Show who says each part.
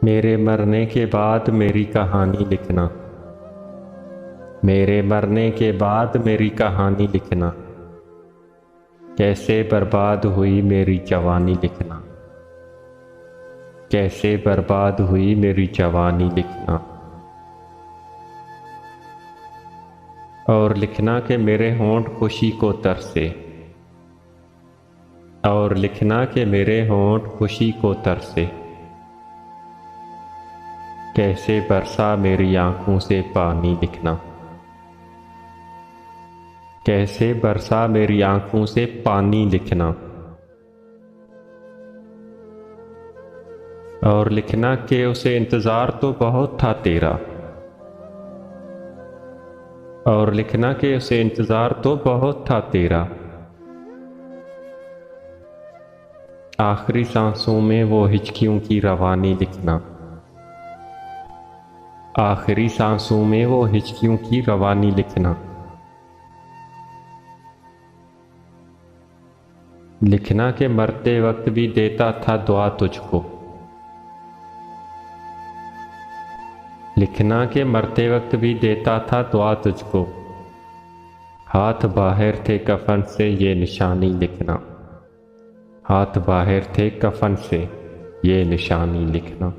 Speaker 1: मेरे मरने के बाद मेरी कहानी लिखना। मेरे मरने के बाद मेरी कहानी लिखना। कैसे बर्बाद हुई मेरी जवानी लिखना। कैसे बर्बाद हुई मेरी जवानी लिखना। और लिखना कि मेरे होंठ खुशी को तरसे। और लिखना कि मेरे होंठ खुशी को तरसे। कैसे बरसा मेरी आंखों से पानी लिखना। कैसे बरसा मेरी आंखों से पानी लिखना। और लिखना कि उसे इंतज़ार तो बहुत था तेरा। और लिखना कि उसे इंतज़ार तो बहुत था तेरा। आखिरी सांसों में वो हिचकियों की रवानी लिखना। आखिरी सांसों में वो हिचकियों की रवानी लिखना। लिखना के मरते वक्त भी देता था दुआ तुझको। लिखना के मरते वक्त भी देता था दुआ तुझको। हाथ बाहर थे कफन से ये निशानी लिखना। हाथ बाहर थे कफन से ये निशानी लिखना।